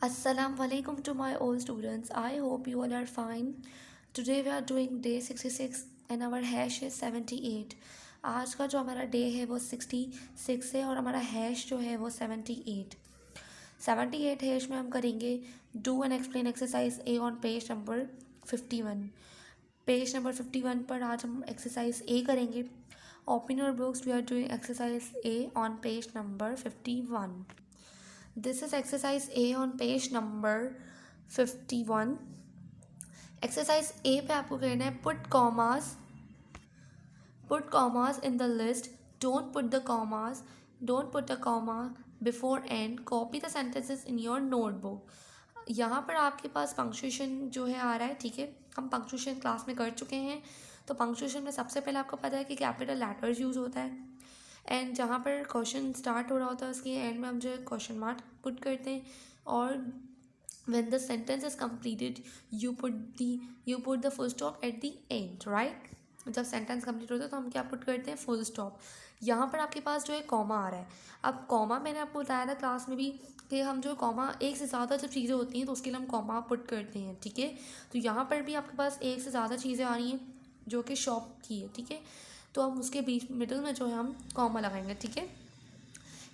Assalamu alaikum to my old students. I hope you all are fine. Today we are doing day 66 and our hash is 78. आज का जो हमारा day है वो 66 है और हमारा हैश जो है वो 78। 78 हैश में हम करेंगे do and explain exercise A on page number 51। Page number 51 पर आज हम एक्सरसाइज ए करेंगे। Open your books, we are doing exercise A on page number 51। This is exercise A on page number 51. Exercise A पे आपको करना है put commas in the list. Don't put a comma before end. Copy the sentences in your notebook. यहाँ पर आपके पास punctuation जो है आ रहा है, ठीक है। हम पंक्चुएशन क्लास में कर चुके हैं, तो पंक्चुएशन में सबसे पहले आपको पता है कि कैपिटल लेटर्स यूज़ होता है एंड जहाँ पर क्वेश्चन स्टार्ट हो रहा होता है उसके एंड में हम जो क्वेश्चन मार्क पुट करते हैं और when the sentence is completed you put the full stop at the end, right. जब सेंटेंस कंप्लीट होता है तो हम क्या पुट करते हैं, फुल स्टॉप। यहाँ पर आपके पास जो है कॉमा आ रहा है। अब कॉमा मैंने आपको बताया था क्लास में भी कि हम जो कॉमा एक से ज़्यादा जब चीज़ें होती हैं तो उसके लिए हम कॉमा पुट करते हैं, ठीक है। तो यहाँ पर भी आपके पास एक से ज़्यादा चीज़ें आ रही हैं जो कि शॉप की है, ठीक है। तो हम उसके बीच मिडिल में जो है हम कॉमा लगाएंगे, ठीक है।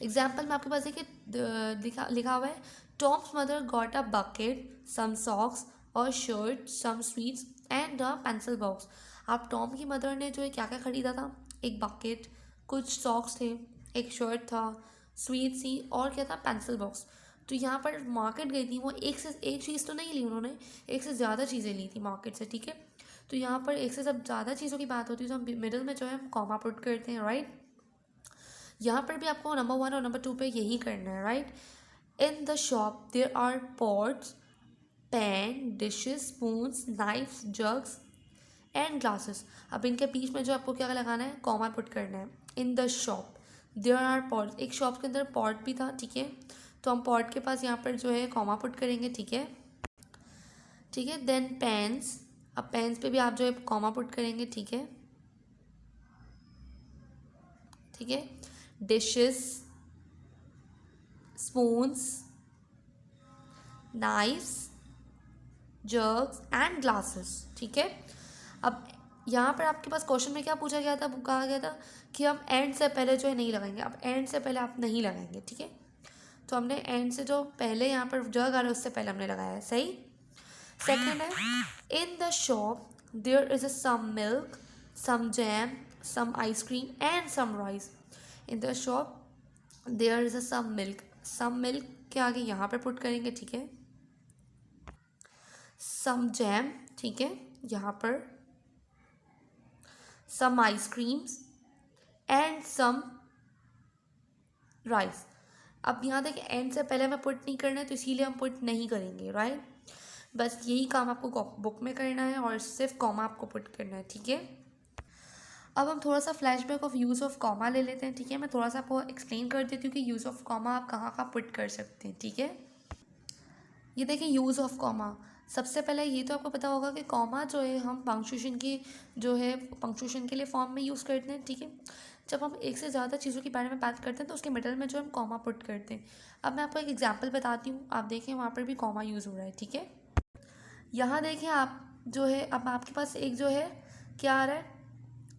एग्जाम्पल में आपके पास देखिए लिखा हुआ है Tom's mother got a bucket, some socks और shirt, some sweets and a pencil box. आप टॉम की मदर ने जो है क्या क्या खरीदा था, एक बकेट, कुछ सॉक्स थे, एक शर्ट था, स्वीट थी और क्या था, पेंसिल बॉक्स। तो यहाँ पर मार्केट गई थी, वो एक से एक चीज़ तो नहीं ली उन्होंने, एक से ज़्यादा चीज़ें ली थी मार्केट से, ठीक है। तो यहाँ पर एक से सब ज़्यादा चीज़ों की बात होती है तो हम मिडिल में जो है हम कॉमा पुट करते हैं, राइट। यहाँ पर भी आपको नंबर 1 और नंबर 2 पे यही करना है, right. In the shop there are pots, pan, dishes, spoons, knifes, jugs and glasses. अब इनके बीच में जो आपको क्या लगाना है, कॉमा पुट करना है। In the shop there are pots, एक शॉप के अंदर पॉट भी था, ठीक है। तो हम पॉट के पास यहाँ पर जो है कॉमा पुट करेंगे, ठीक है, ठीक है। देन पेन्स, अब पेन्स पे भी आप जो है कॉमा पुट करेंगे, ठीक है, ठीक है। Dishes, spoons, knifes, jugs and glasses, ठीक है। अब यहाँ पर आपके पास क्वेश्चन में क्या पूछा गया था, कहा गया था कि हम एंड से पहले जो है नहीं लगाएंगे। अब एंड से पहले आप नहीं लगाएंगे, ठीक है। तो हमने एंड से जो पहले यहाँ पर जग आ रहा है उससे पहले हमने लगाया है, सही। सेकेंड है in the shop there is a some milk, some jam, some ice cream and some rice. In the shop there is a some milk के आगे यहाँ पर पुट करेंगे, ठीक है। सम जैम, ठीक है, यहाँ पर सम आइसक्रीम्स एंड सम राइस। अब यहाँ देखिए एंड से पहले हमें पुट नहीं करना है तो इसीलिए हम पुट नहीं करेंगे, राइट। बस यही काम आपको बुक में करना है और सिर्फ कॉमा आपको पुट करना है, ठीक है। अब हम थोड़ा सा flashback of use of comma ले लेते हैं, ठीक है। मैं थोड़ा सा आपको एक्सप्लेन कर देती हूँ कि यूज़ ऑफ कॉमा आप कहाँ कहाँ पुट कर सकते हैं, ठीक है। ये देखिए यूज़ ऑफ कॉमा, सबसे पहले ये तो आपको पता होगा कि कॉमा जो है हम पंक्चुएशन की जो है पंक्चुएशन के लिए फॉर्म में यूज़ करते हैं, ठीक है। जब हम एक से ज़्यादा चीज़ों के बारे में बात करते हैं तो उसके मिडल में जो हम कॉमा पुट करते हैं। अब मैं आपको एक एग्जांपल बताती हूँ, आप देखें वहाँ पर भी कॉमा यूज़ हो रहा है, ठीक है। यहाँ देखें आप जो है, अब आपके पास एक जो है क्या आ रहा है,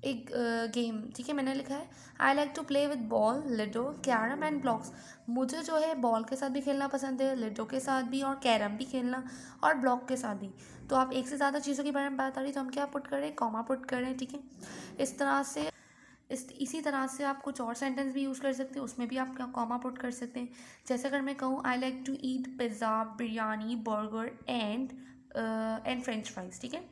एक गेम, ठीक है। मैंने लिखा है I like to play with ball, ludo, carrom and blocks. मुझे जो है बॉल के साथ भी खेलना पसंद है, लिडो के साथ भी और कैरम भी खेलना और ब्लॉक के साथ भी। तो आप एक से ज़्यादा चीज़ों के बारे में बात आ रही तो हम क्या पुट करें, कॉमा पुट करें, ठीक है। इस तरह से इसी तरह से आप कुछ और सेंटेंस भी यूज़ कर सकते हैं, उसमें भी आप क्या कॉमा पुट कर सकते हैं। जैसे अगर मैं कहूँ I like to eat pizza, biryani, burger and French fries, ठीक है।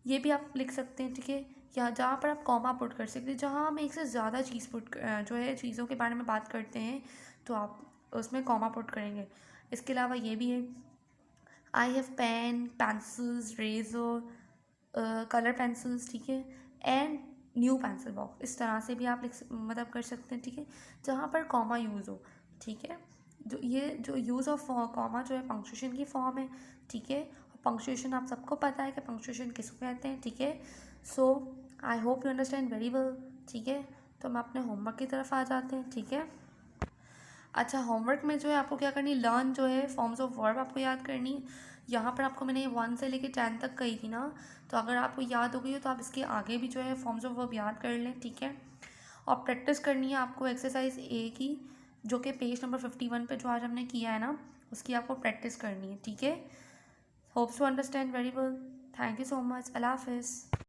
ये भी आप लिख सकते हैं, ठीक है। या जहाँ पर आप कॉमा पुट कर सकते हैं, जहाँ हम एक से ज़्यादा चीज़ जो है चीज़ों के बारे में बात करते हैं तो आप उसमें कॉमा पुट करेंगे। इसके अलावा ये भी है I have pen, pencils, razor, colour pencils, ठीक है, एंड न्यू पेंसिल बॉक्स। इस तरह से भी आप मतलब कर सकते हैं, ठीक है, जहाँ पर कॉमा यूज़ हो, ठीक है। जो यूज़ ऑफ कॉमा जो है पंक्चुएशन की फॉर्म है, ठीक है। पंक्चुएशन आप सबको पता है कि पंक्चुएशन किसको कहते हैं, ठीक है। So I hope you understand very well, ठीक है। तो हम अपने होमवर्क की तरफ आ जाते हैं, ठीक है। अच्छा, होमवर्क में जो है आपको क्या करनी है, लर्न जो है फॉर्म्स ऑफ वर्ब आपको याद करनी है। यहाँ पर आपको मैंने 1 से लेके 10 तक कही थी ना, तो अगर आपको याद हो गई हो तो आप इसके आगे भी जो है फॉर्म्स ऑफ वर्ब याद कर लें, ठीक है। और प्रैक्टिस करनी है आपको एक्सरसाइज ए की, जो कि पेज नंबर 51 पे जो आज हमने किया है ना, उसकी आपको प्रैक्टिस करनी है, ठीक है। Hopes to understand very well. Thank you so much. अल्लाह हाफिज़।